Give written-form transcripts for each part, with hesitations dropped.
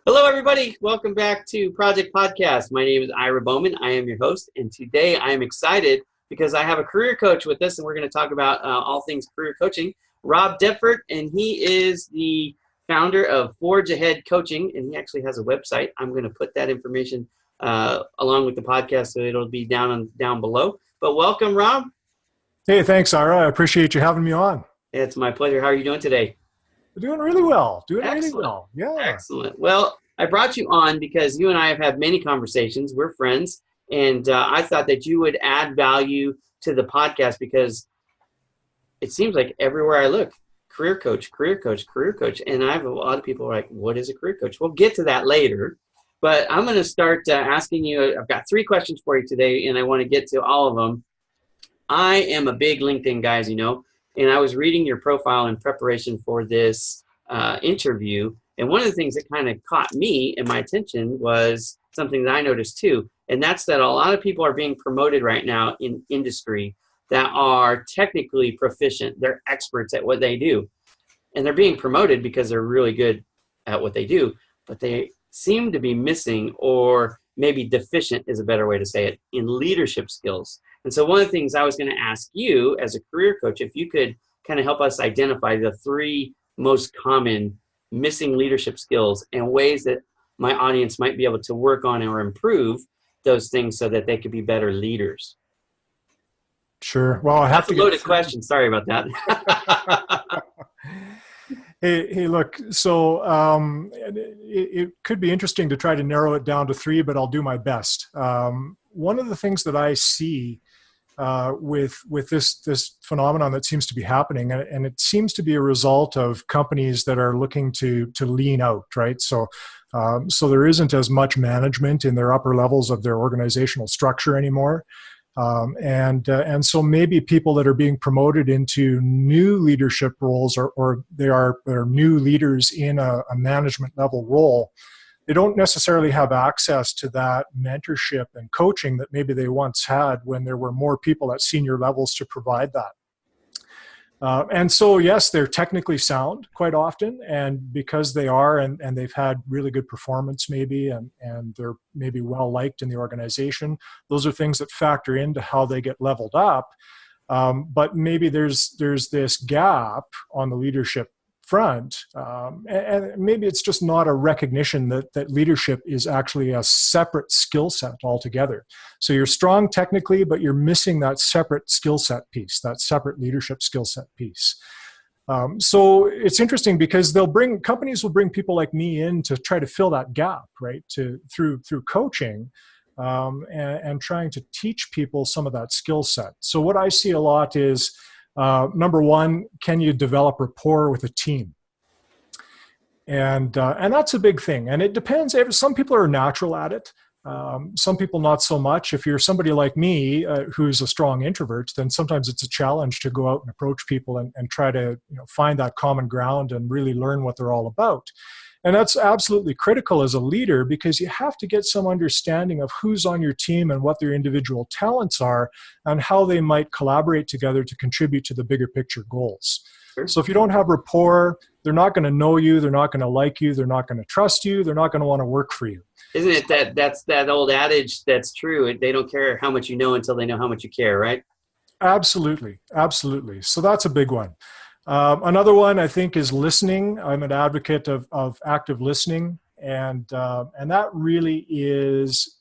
Hello, everybody. Welcome back to Project Podcast. My name is Ira Bowman. I am your host, and today I am excited because I have a career coach with us, and we're going to talk about all things career coaching. Rob Deptford, and he is the founder of Forge Ahead Coaching, and he actually has a website. I'm going to put that information along with the podcast, so it'll be down below. But welcome, Rob. Hey, thanks, Ira. I appreciate you having me on. It's my pleasure. How are you doing today? Doing really well. Excellent. Yeah. Excellent. Well, I brought you on because you and I have had many conversations. We're friends, and I thought that you would add value to the podcast because it seems like everywhere I look, career coach, career coach, career coach, and I have a lot of people who are like, what is a career coach? We'll get to that later, but I'm going to start asking you. I've got 3 questions for you today, and I want to get to all of them. I am a big LinkedIn guy, as you know, and I was reading your profile in preparation for this interview. And one of the things that kind of caught me and my attention was something that I noticed too. And that's that a lot of people are being promoted right now in industry that are technically proficient. They're experts at what they do. And they're being promoted because they're really good at what they do. But they seem to be missing, or maybe deficient is a better way to say it, in leadership skills. And so one of the things I was going to ask you as a career coach, if you could kind of help us identify the 3 most common missing leadership skills and ways that my audience might be able to work on or improve those things so that they could be better leaders. Sure. Well, I have That's a loaded question. Sorry about that. Hey, look, so it could be interesting to try to narrow it down to 3, but I'll do my best. One of the things that I see with this phenomenon that seems to be happening, and it seems to be a result of companies that are looking to lean out, right? So there isn't as much management in their upper levels of their organizational structure anymore. And so maybe people that are being promoted into new leadership roles, or they're new leaders in a management level role, they don't necessarily have access to that mentorship and coaching that maybe they once had when there were more people at senior levels to provide that. And so, yes, they're technically sound quite often, and because they are, and they've had really good performance maybe, and they're maybe well liked in the organization, those are things that factor into how they get leveled up. But maybe there's this gap on the leadership front, and maybe it's just not a recognition that leadership is actually a separate skill set altogether. So you're strong technically, but you're missing that separate skill set piece, that separate leadership skill set piece. So it's interesting because companies will bring people like me in to try to fill that gap, right? Through coaching, and trying to teach people some of that skill set. So what I see a lot is, number 1, can you develop rapport with a team? And that's a big thing. And it depends. Some people are natural at it. Some people not so much. If you're somebody like me who's a strong introvert, then sometimes it's a challenge to go out and approach people and try to find that common ground and really learn what they're all about. And that's absolutely critical as a leader, because you have to get some understanding of who's on your team and what their individual talents are and how they might collaborate together to contribute to the bigger picture goals. Sure. So if you don't have rapport, they're not going to know you, they're not going to like you, they're not going to trust you, they're not going to want to work for you. Isn't it that's that old adage that's true? They don't care how much you know until they know how much you care, right? Absolutely. Absolutely. So that's a big one. Another one I think is listening. I'm an advocate of active listening, and that really is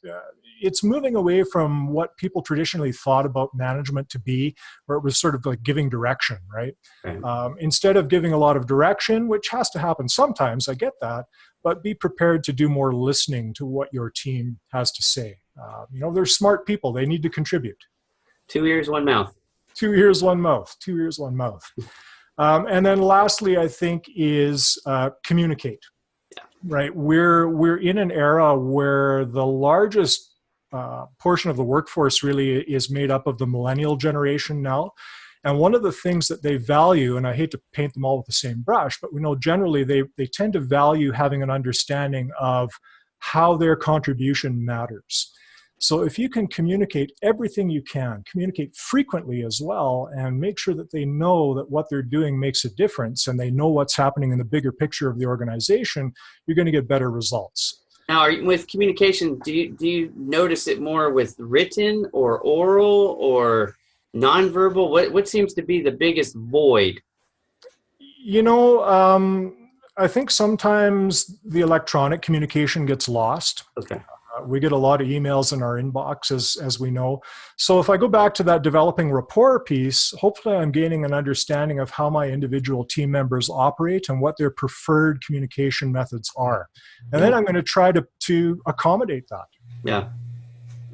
it's moving away from what people traditionally thought about management to be, where it was sort of like giving direction, right? Okay. Instead of giving a lot of direction, which has to happen sometimes, I get that, but be prepared to do more listening to what your team has to say. They're smart people; they need to contribute. 2 ears, 1 mouth. 2 ears, 1 mouth. 2 ears, 1 mouth. And then lastly, I think is communicate. Yeah. Right? We're in an era where the largest portion of the workforce really is made up of the millennial generation now. And one of the things that they value, and I hate to paint them all with the same brush, but we know generally they tend to value having an understanding of how their contribution matters. So if you can communicate everything you can, communicate frequently as well, and make sure that they know that what they're doing makes a difference and they know what's happening in the bigger picture of the organization, you're going to get better results. Now, with communication, do you notice it more with written or oral or nonverbal? What seems to be the biggest void? I think sometimes the electronic communication gets lost. Okay. We get a lot of emails in our inbox, as we know. So if I go back to that developing rapport piece, hopefully I'm gaining an understanding of how my individual team members operate and what their preferred communication methods are. And then I'm going to try to accommodate that. Yeah.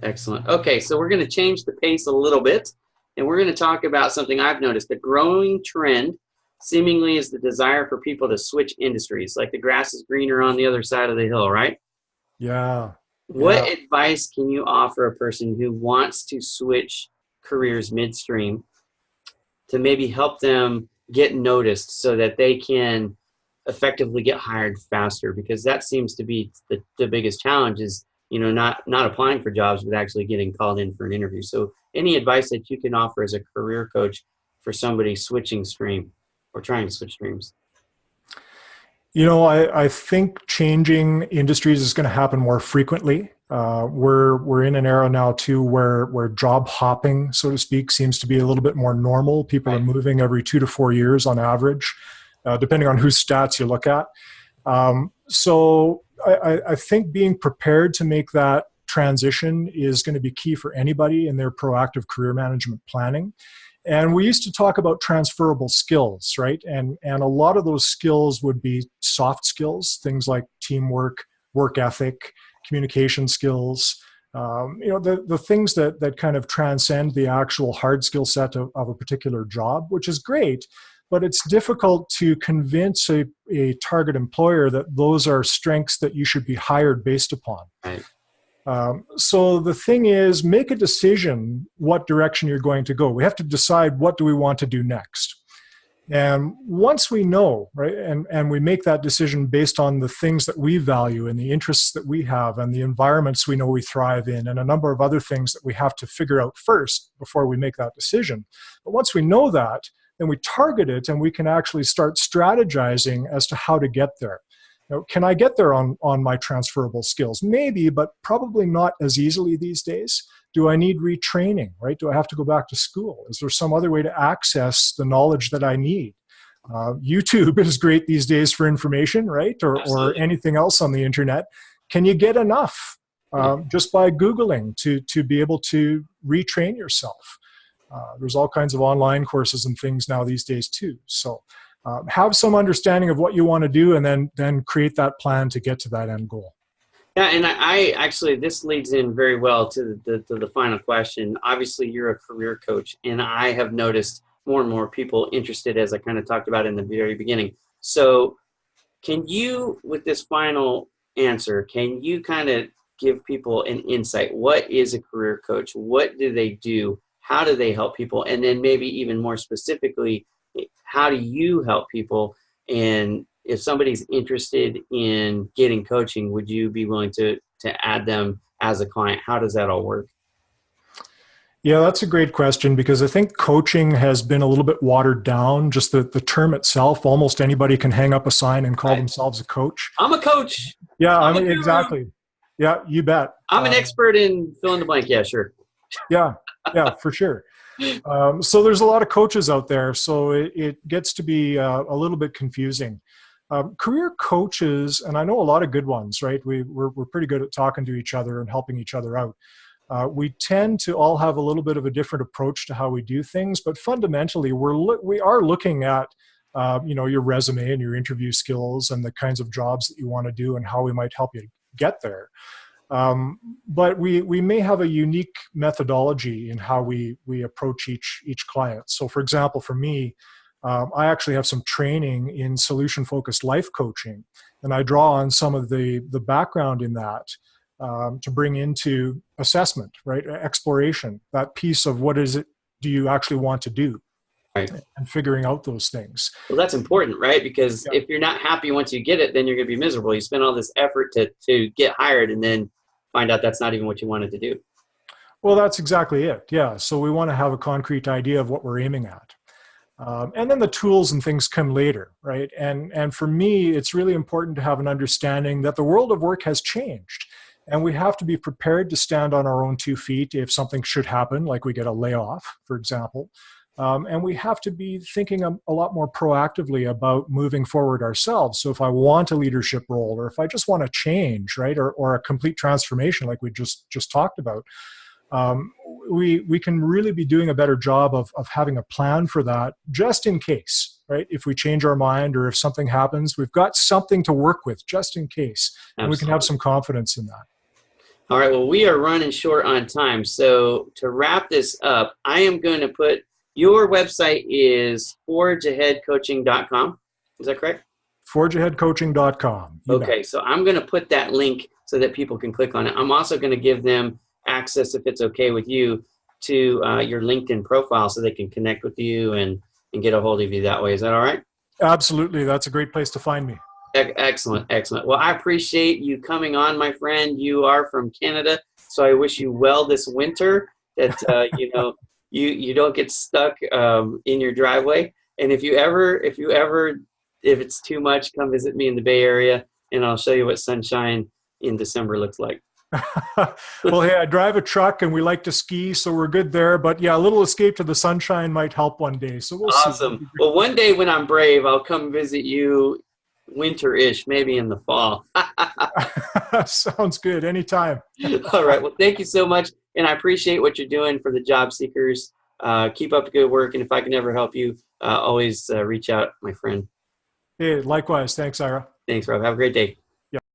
Excellent. Okay, so we're going to change the pace a little bit, and we're going to talk about something I've noticed. A growing trend seemingly is the desire for people to switch industries, like the grass is greener on the other side of the hill, right? Yeah. What advice can you offer a person who wants to switch careers midstream to maybe help them get noticed so that they can effectively get hired faster? Because that seems to be the biggest challenge is, not applying for jobs, but actually getting called in for an interview. So any advice that you can offer as a career coach for somebody switching stream or trying to switch streams? I think changing industries is going to happen more frequently. We're in an era now too where job hopping, so to speak, seems to be a little bit more normal. People are moving every 2 to 4 years on average, depending on whose stats you look at. So I think being prepared to make that transition is going to be key for anybody in their proactive career management planning. And we used to talk about transferable skills, right? And a lot of those skills would be soft skills, things like teamwork, work ethic, communication skills, the things that kind of transcend the actual hard skill set of a particular job, which is great, but it's difficult to convince a target employer that those are strengths that you should be hired based upon. Right. So the thing is, make a decision what direction you're going to go. We have to decide what do we want to do next. And once we know, right, and we make that decision based on the things that we value and the interests that we have and the environments we know we thrive in and a number of other things that we have to figure out first before we make that decision. But once we know that, then we target it and we can actually start strategizing as to how to get there. Now, can I get there on my transferable skills? Maybe, but probably not as easily these days. Do I need retraining, right? Do I have to go back to school? Is there some other way to access the knowledge that I need? YouTube is great these days for information, right? Or anything else on the internet. Can you get enough just by Googling to be able to retrain yourself? There's all kinds of online courses and things now these days too. So have some understanding of what you want to do and then create that plan to get to that end goal. Yeah, and I actually, this leads in very well to the final question. Obviously, you're a career coach, and I have noticed more and more people interested, as I kind of talked about in the very beginning. So can you, with this final answer, can you kind of give people an insight? What is a career coach? What do they do? How do they help people? And then maybe even more specifically, how do you help people? And if somebody's interested in getting coaching, would you be willing to add them as a client? How does that all work? Yeah, that's a great question because I think coaching has been a little bit watered down. Just the term itself, almost anybody can hang up a sign and call themselves a coach. I'm a coach. Yeah, exactly. Yeah, you bet. I'm an expert in fill in the blank. Yeah, sure. Yeah, for sure. So there's a lot of coaches out there, so it gets to be a little bit confusing. Career coaches, and I know a lot of good ones, right? We're pretty good at talking to each other and helping each other out. We tend to all have a little bit of a different approach to how we do things, but fundamentally we are looking at your resume and your interview skills and the kinds of jobs that you want to do and how we might help you get there. But we may have a unique methodology in how we approach each client. So for example, for me, I actually have some training in solution-focused life coaching, and I draw on some of the background in that to bring into assessment, right? Exploration, that piece of what is it do you actually want to do, right? And figuring out those things. Well, that's important, right? Because if you're not happy once you get it, then you're going to be miserable. You spend all this effort to get hired and then find out that's not even what you wanted to do. Well, that's exactly it. Yeah. So we want to have a concrete idea of what we're aiming at. And then the tools and things come later, right? And for me, it's really important to have an understanding that the world of work has changed. And we have to be prepared to stand on our own 2 feet if something should happen, like we get a layoff, for example. And we have to be thinking a lot more proactively about moving forward ourselves. So if I want a leadership role, or if I just want to change, right, or a complete transformation like we just talked about, we can really be doing a better job of having a plan for that, just in case, right? If we change our mind or if something happens, we've got something to work with just in case. Absolutely. And we can have some confidence in that. All right. Well, we are running short on time. So to wrap this up, I am going to put your website is forgeaheadcoaching.com. Is that correct? Forgeaheadcoaching.com. Okay. So I'm going to put that link so that people can click on it. I'm also going to give them access, if it's okay with you, to your LinkedIn profile so they can connect with you and get a hold of you that way. Is that all right? Absolutely. That's a great place to find me. Excellent. Excellent. Well, I appreciate you coming on, my friend. You are from Canada, so I wish you well this winter, that you don't get stuck in your driveway. And if it's too much, come visit me in the Bay Area, and I'll show you what sunshine in December looks like. Well, hey, I drive a truck and we like to ski, so we're good there. But yeah, a little escape to the sunshine might help one day. So we'll see. Awesome. Well, one day when I'm brave, I'll come visit you winter-ish, maybe in the fall. Sounds good. Anytime. All right. Well, thank you so much. And I appreciate what you're doing for the job seekers. Keep up the good work. And if I can ever help you, always reach out, my friend. Hey, likewise. Thanks, Ira. Thanks, Rob. Have a great day.